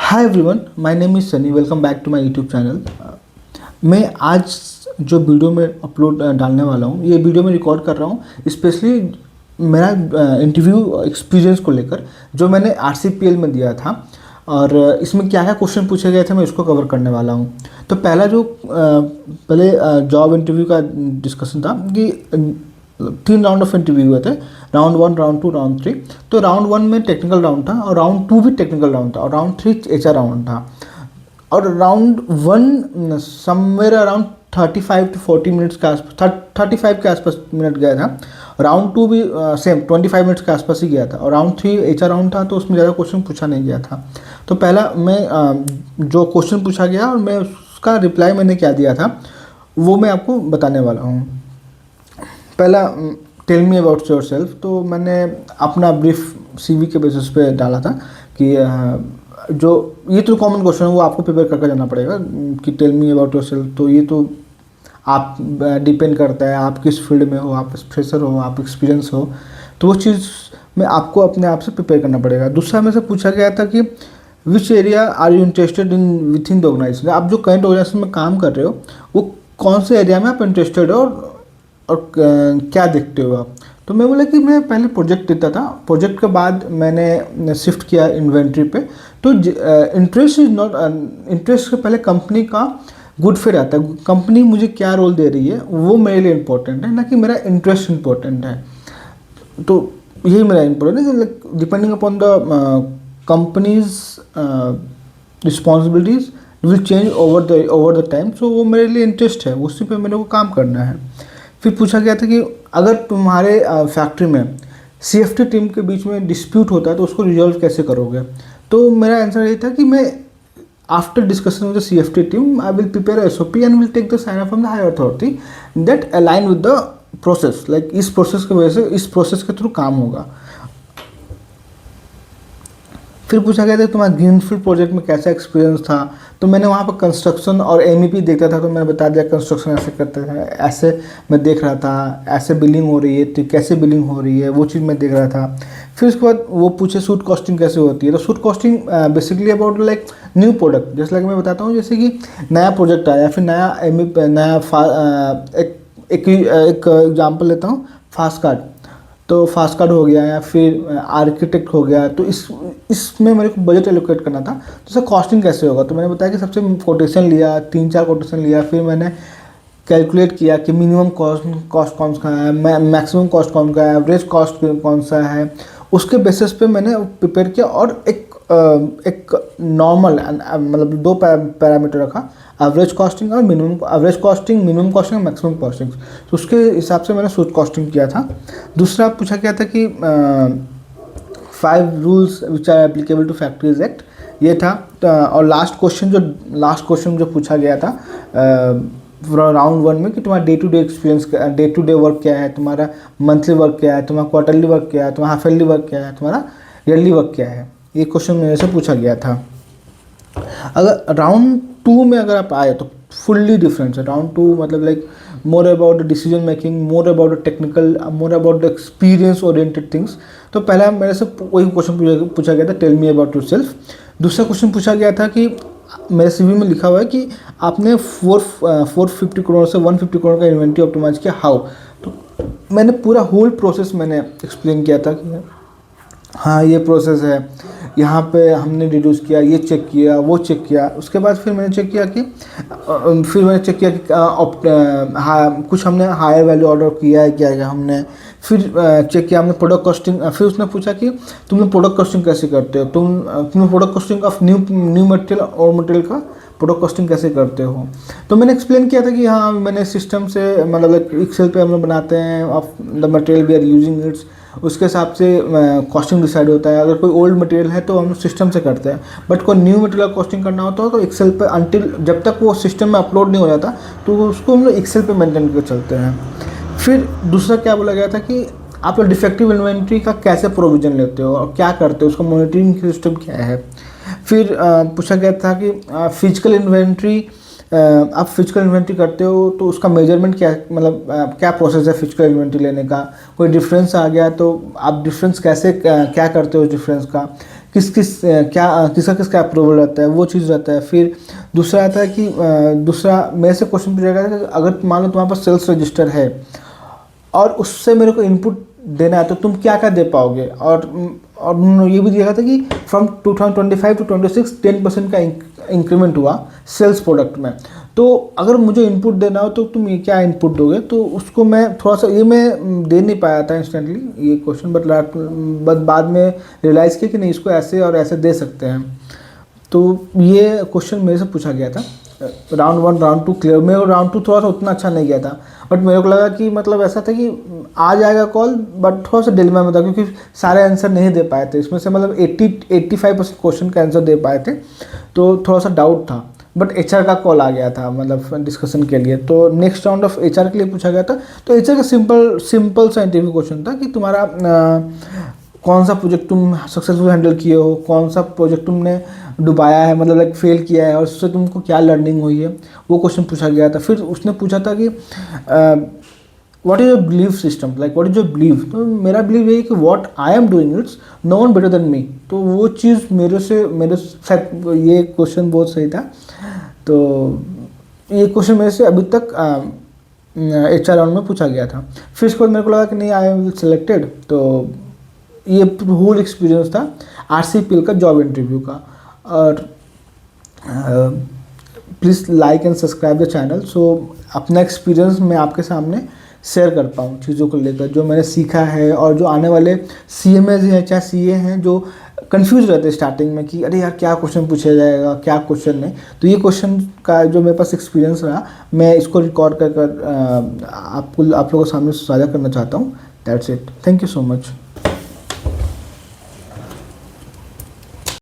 Hi everyone, my name is Sunny. Welcome back to my YouTube channel. मैं आज जो video में अपलोड डालने वाला हूँ, ये वीडियो में रिकॉर्ड कर रहा हूँ स्पेशली मेरा इंटरव्यू एक्सपीरियंस को लेकर, जो मैंने आरसीपीएल में दिया था। और इसमें क्या क्या क्वेश्चन पूछे गए थे, मैं इसको कवर करने वाला हूँ। तो पहला जो पहले जॉब इंटरव्यू का डिस्कशन था कि 3 राउंड ऑफ इंटरव्यू हुए थे, राउंड 1, राउंड 2, राउंड 3। तो राउंड 1 में टेक्निकल राउंड था और राउंड 2 भी टेक्निकल राउंड था और राउंड 3 एचआर राउंड था। और round 1 somewhere around 35 to 40 minutes के आसपास, 35 के आसपास मिनट गया था। राउंड 2 भी सेम 25 मिनट्स के आसपास ही गया था। और राउंड 3 एचआर राउंड था, तो उसमें ज़्यादा क्वेश्चन पूछा नहीं गया था। तो पहला मैं जो क्वेश्चन पूछा गया और मैं उसका रिप्लाई मैंने क्या दिया था वो मैं आपको बताने वाला हूँ। पहला, tell me about yourself. तो मैंने अपना ब्रीफ सीवी के बेसिस पे डाला था कि जो ये तो कॉमन क्वेश्चन है, वो आपको प्रिपेयर करके जाना पड़ेगा कि tell me about yourself. तो ये तो आप डिपेंड करता है आप किस फील्ड में हो, आप फ्रेशर हो, आप एक्सपीरियंस हो, तो वो चीज़ में आपको अपने आप से प्रिपेयर करना पड़ेगा। दूसरा में से पूछा गया था कि which area are you interested in with in the organisation. आप जो करंट ऑर्गेनाइजेशन में काम कर रहे हो, वो कौन से एरिया में आप इंटरेस्टेड हो और क्या देखते हो आप। तो मैं बोला कि मैं पहले प्रोजेक्ट देता था, प्रोजेक्ट के बाद मैंने शिफ्ट किया इन्वेंट्री पे। तो इंटरेस्ट इज नॉट, इंटरेस्ट से पहले कंपनी का गुड फिट आता है। कंपनी मुझे क्या रोल दे रही है वो मेरे लिए इम्पोर्टेंट है, ना कि मेरा इंटरेस्ट इम्पोर्टेंट है। तो यही मेरा इम्पोर्टेंट है कि depending upon the companies responsibilities will change over the time. So वो मेरे लिए इंटरेस्ट है, उसी पे मेरे को काम करना है। फिर पूछा गया था कि अगर तुम्हारे फैक्ट्री में सीएफटी टीम के बीच में डिस्प्यूट होता है तो उसको रिजॉल्व कैसे करोगे। तो मेरा आंसर ये था कि मैं after discussion with the CFT team I will prepare SOP and will take the sign off from the higher authority that align with the process. Like इस प्रोसेस की वजह से, इस प्रोसेस के थ्रू काम होगा। फिर पूछा गया था तुम्हारा ग्रीनफील्ड प्रोजेक्ट में कैसा एक्सपीरियंस था। तो मैंने वहाँ पर कंस्ट्रक्शन और एमईपी देखता था, तो मैंने बता दिया कंस्ट्रक्शन ऐसे करते थे, ऐसे मैं देख रहा था, ऐसे बिलिंग हो रही है तो कैसे बिलिंग हो रही है वो चीज़ मैं देख रहा था। फिर उसके बाद वो पूछे सूट कॉस्टिंग कैसे होती है। तो suit costing basically about like new product, जैसे लाइक मैं बताता हूँ, जैसे कि नया प्रोजेक्ट आया, फिर नया एक एग्जाम्पल लेता हूँ, फास्ट कार्ड। तो फास्ट कार्ड हो गया या फिर आर्किटेक्ट हो गया, तो इसमें मेरे को बजट एलोकेट करना था। तो सर कॉस्टिंग कैसे होगा। तो मैंने बताया कि सबसे कोटेशन लिया, 3-4 कोटेशन लिया, फिर मैंने कैलकुलेट किया कि मिनिमम कॉस्ट कौन सा है, मैक्सिमम कॉस्ट कौन सा है, एवरेज कॉस्ट कौन सा है। उसके बेसिस पे मैंने प्रिपेयर किया और एक नॉर्मल मतलब 2 पैरामीटर रखा, एवरेज कॉस्टिंग और minimum, average costing, minimum costing और मैक्सिमम कॉस्टिंग। तो उसके हिसाब से मैंने सूट कॉस्टिंग किया था। दूसरा पूछा गया था कि 5 rules which are applicable to factories act, ये था। और लास्ट क्वेश्चन जो पूछा गया था राउंड 1 में कि तुम्हारा day to day experience, day to day work क्या है, तुम्हारा मंथली वर्क क्या है, तुम्हारा क्वार्टरली वर्क क्या है, तुम्हारा हाफ ईयरली वर्क क्या है, तुम्हारा ईयरली वर्क क्या है। ये क्वेश्चन मेरे से पूछा गया था। अगर राउंड 2 में अगर आप आए तो फुल्ली डिफरेंट है। राउंड 2 मतलब like more about the decision making, more about the technical, more about the experience oriented things. तो पहला मेरे से वही क्वेश्चन पूछा गया था, tell me about yourself. दूसरा क्वेश्चन पूछा गया था कि मेरे सीवी में लिखा हुआ है कि आपने 450 करोड़ से 150 करोड़ का इन्वेंट्री ऑप्टिमाइज किया, हाउ। तो मैंने पूरा होल प्रोसेस मैंने एक्सप्लेन किया था कि हाँ ये प्रोसेस है, यहाँ पे हमने रिड्यूस किया, ये चेक किया, वो चेक किया। उसके बाद फिर मैंने चेक किया कि कुछ हमने हायर वैल्यू ऑर्डर किया है क्या हमने। फिर चेक किया हमने प्रोडक्ट कॉस्टिंग। फिर उसने पूछा कि तुमने प्रोडक्ट कॉस्टिंग कैसे करते हो, तुमने product costing of new material और मटेरियल का प्रोडक्ट कॉस्टिंग कैसे करते हो। तो मैंने एक्सप्लेन किया था कि हाँ मैंने सिस्टम से, मतलब एक्सेल पे हम लोग बनाते हैं, of the material we are using it's, उसके हिसाब से कॉस्टिंग डिसाइड होता है। अगर कोई ओल्ड मटेरियल है तो हम सिस्टम से करते हैं, बट कोई न्यू मटेरियल कॉस्टिंग करना होता है तो एक्सेल पे, अंटिल जब तक वो सिस्टम में अपलोड नहीं हो जाता तो उसको हम लोग एक्सेल पे मेंटेन करके चलते हैं। फिर दूसरा क्या बोला गया था कि आप लोग डिफेक्टिव इन्वेंट्री का कैसे प्रोविजन लेते हो और क्या करते हो, उसका मॉनिटरिंग सिस्टम क्या है। फिर पूछा गया था कि फिजिकल इन्वेंट्री, आप फिजिकल इन्वेंट्री करते हो तो उसका मेजरमेंट क्या, मतलब क्या प्रोसेस है फिजिकल इन्वेंट्री लेने का। कोई डिफरेंस आ गया तो आप डिफरेंस कैसे क्या करते हो डिफरेंस का। किसका किसका अप्रूवल रहता है, वो चीज़ रहता है। फिर दूसरा आता है कि दूसरा मेरे से क्वेश्चन पूछा गया था कि अगर मान लो तुम्हारे पास सेल्स रजिस्टर है और उससे मेरे को इनपुट देना है तो तुम क्या क्या दे पाओगे। और उन्होंने ये भी दिया था कि फ्रॉम 2025 टू 26 10% का इंक्रीमेंट हुआ सेल्स प्रोडक्ट में। तो अगर मुझे इनपुट देना हो तो तुम ये क्या इनपुट दोगे। तो उसको मैं थोड़ा सा ये मैं दे नहीं पाया था इंस्टेंटली ये क्वेश्चन, बट बाद में रियलाइज़ किया कि नहीं, इसको ऐसे और ऐसे दे सकते हैं। तो ये क्वेश्चन मेरे से पूछा गया था राउंड 1 राउंड 2 क्लियर। मेरे को राउंड 2 थोड़ा सा उतना अच्छा नहीं गया था, बट मेरे को लगा कि मतलब ऐसा था कि आ जाएगा कॉल, बट थोड़ा सा डिलेमा में था क्योंकि सारे आंसर नहीं दे पाए थे। इसमें से मतलब 85% क्वेश्चन का आंसर दे पाए थे, तो थोड़ा सा डाउट था। बट एचआर का कॉल आ गया था मतलब डिस्कशन के लिए, तो नेक्स्ट राउंड ऑफ एचआर के लिए पूछा गया था। तो एचआर का सिंपल सा इंटरव्यू क्वेश्चन था कि तुम्हारा कौन सा प्रोजेक्ट तुम सक्सेसफुल हैंडल किए हो, कौन सा प्रोजेक्ट तुमने डुबाया है मतलब लाइक फेल किया है और उससे तुमको क्या लर्निंग हुई है, वो क्वेश्चन पूछा गया था। फिर उसने पूछा था कि what is your believe system, like what is your believe. तो मेरा बिलीव यही कि what I am doing it's no one better than me. तो वो चीज़ मेरे शायद ये क्वेश्चन बहुत सही था। तो ये क्वेश्चन मेरे से अभी तक HR राउंड में पूछा गया था। फिर इसके बाद मेरे को लगा कि नहीं, आई एम सिलेक्टेड। तो ये होल एक्सपीरियंस था RCPL का जॉब इंटरव्यू का। और please like and subscribe the channel, so अपना एक्सपीरियंस मैं आपके सामने शेयर कर पाऊँ चीज़ों को लेकर, जो मैंने सीखा है। और जो आने वाले CMAs हैं चाहे CA हैं जो कंफ्यूज रहते हैं स्टार्टिंग में कि अरे यार क्या क्वेश्चन पूछा जाएगा क्या क्वेश्चन नहीं, तो ये क्वेश्चन का जो मेरे पास एक्सपीरियंस रहा मैं इसको रिकॉर्ड कर आप लोगों के सामने साझा करना चाहता हूँ। That's it, thank you so much.